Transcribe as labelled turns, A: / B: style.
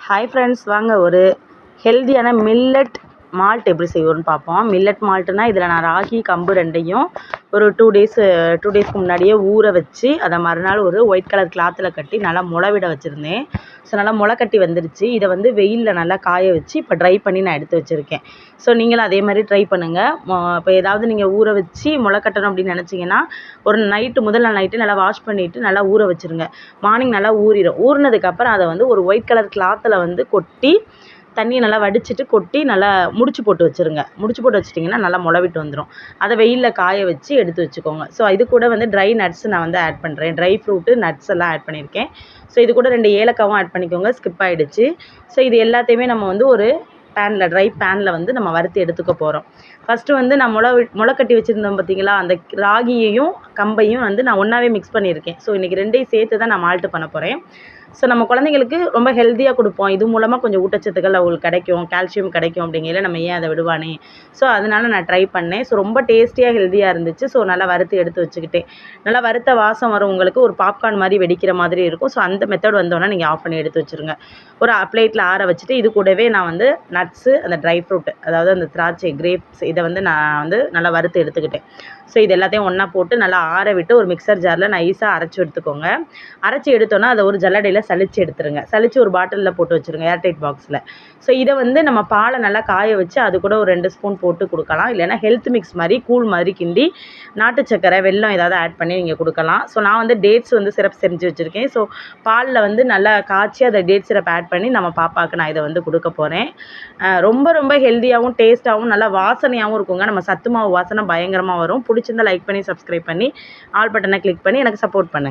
A: Hi friends, வாங்க ஒரு ஹெல்தியான மில்லட் மால்ட் எப்படி செய்வோம்னு பார்ப்போம். மில்லட் மால்ட்டுனா இதில் நான் ராகி கம்பு ரெண்டையும் ஒரு 2 டேஸ்க்கு முன்னாடியே ஊற வச்சு அதை மறுநாள் ஒரு ஒயிட் கலர் கிளாத்தில் கட்டி நல்லா முளை வச்சுருந்தேன். ஸோ நல்லா முளை கட்டி வந்துருச்சு. இதை வந்து வெயிலில் நல்லா காய வச்சு இப்போ ட்ரை பண்ணி நான் எடுத்து வச்சுருக்கேன். ஸோ நீங்களும் அதே மாதிரி ட்ரை பண்ணுங்கள். இப்போ ஏதாவது நீங்கள் ஊற வச்சு முளை கட்டணும் அப்படின்னு நினச்சிங்கன்னா ஒரு முதல் நாள் நைட்டு நல்லா வாஷ் பண்ணிவிட்டு நல்லா ஊற வச்சுருங்க. மார்னிங் நல்லா ஊறிடும். ஊறினதுக்கப்புறம் அதை வந்து ஒரு ஒயிட் கலர் கிளாத்தில் வந்து கொட்டி தண்ணியை நல்லா வடிச்சிட்டு கொட்டி நல்லா முடிச்சு போட்டு வச்சுருங்க. முடிச்சு போட்டு வச்சிட்டிங்கன்னா நல்லா முளவிட்டு வந்துடும். அதை வெயிலில் காய வச்சு எடுத்து வச்சுக்கோங்க. ஸோ இது கூட வந்து ட்ரை நட்ஸ் நான் வந்து ஆட் பண்ணுறேன். ட்ரை ஃப்ரூட்டு நட்ஸ் எல்லாம் ஆட் பண்ணியிருக்கேன். ஸோ இது கூட 2 ஏலக்காவும் ஆட் பண்ணிக்கோங்க. ஸ்கிப் ஆகிடுச்சு. ஸோ இது எல்லாத்தையுமே நம்ம வந்து ஒரு ட்ரை பேனில் வந்து நம்ம வறுத்து எடுத்துக்க போகிறோம். ஃபஸ்ட்டு வந்து நான் முளை கட்டி வச்சுருந்தோம் பார்த்தீங்களா, அந்த ராகியையும் கம்பையும் வந்து நான் ஒன்றாவே மிக்ஸ் பண்ணியிருக்கேன். ஸோ இன்றைக்கி 2யும் சேர்த்து தான் நான் மால்ட்டு பண்ண போகிறேன். ஸோ நம்ம குழந்தைங்களுக்கு ரொம்ப ஹெல்த்தியாக கொடுப்போம். இது மூலமாக கொஞ்சம் ஊட்டச்சத்துக்கள் அவங்களுக்கு கிடைக்கும், கால்சியம் கிடைக்கும். அப்படிங்கையில நம்ம ஏன் அதை விடுவானே. ஸோ அதனால நான் ட்ரை பண்ணேன். ஸோ ரொம்ப டேஸ்டியாக ஹெல்த்தியாக இருந்துச்சு. ஸோ நல்லா வறுத்து எடுத்து வச்சுக்கிட்டேன். நல்லா வறுத்த வாசம் வரும், உங்களுக்கு ஒரு பாப்கார்ன் மாதிரி வெடிக்கிற மாதிரி இருக்கும். ஸோ அந்த மெத்தட் வந்தோன்னா நீங்கள் ஆஃப் பண்ணி எடுத்து வச்சுருங்க. ஒரு பிளேட்டில் ஆற வச்சுட்டு இது கூடவே நான் வந்து நட்ஸு, அந்த ட்ரை ஃப்ரூட், அதாவது அந்த திராட்சை, கிரேப்ஸ், இதை வந்து நான் வந்து நல்லா வறுத்து எடுத்துக்கிட்டேன். ஸோ இது எல்லாத்தையும் ஒன்றா போட்டு நல்லா ஆற விட்டு ஒரு மிக்சர் ஜாரில் நைஸாக அரைச்சி எடுத்துக்கோங்க. அரைச்சி எடுத்தோன்னா அதை ஒரு ஜல்லடையில் சலிச்சு எடுத்துருங்க. சலிச்சு ஒரு பாட்டிலில் போட்டு வச்சுருங்க, ஏர்டைட் பாக்ஸில். ஸோ இதை வந்து நம்ம பாலை நல்லா காய வச்சு அது கூட ஒரு 2 ஸ்பூன் போட்டு கொடுக்கலாம். இல்லைன்னா ஹெல்த் மிக்ஸ் மாதிரி கூழ் மாதிரி கிண்டி நாட்டு சக்கரை, வெல்லம் ஏதாவது ஆட் பண்ணி நீங்கள் கொடுக்கலாம். ஸோ நான் வந்து டேட்ஸ் வந்து சிரப் செஞ்சு வச்சுருக்கேன். ஸோ பாலில் வந்து நல்லா காய்ச்சி அதை டேட் சிரப் ஆட் பண்ணி நம்ம பாப்பாவுக்கு நான் இதை வந்து கொடுக்க போகிறேன். ரொம்ப ரொம்ப ஹெல்த்தியாகவும் டேஸ்ட்டாகவும் நல்லா வாசனையாகவும் இருக்குங்க. நம்ம சத்து மாவு வாசனை பயங்கரமாக வரும். பிடிச்சிருந்தா லைக் பண்ணி, சப்ஸ்கிரைப் பண்ணி, ஆல் பட்டனை கிளிக் பண்ணி எனக்கு சப்போர்ட் பண்ணுங்கள்.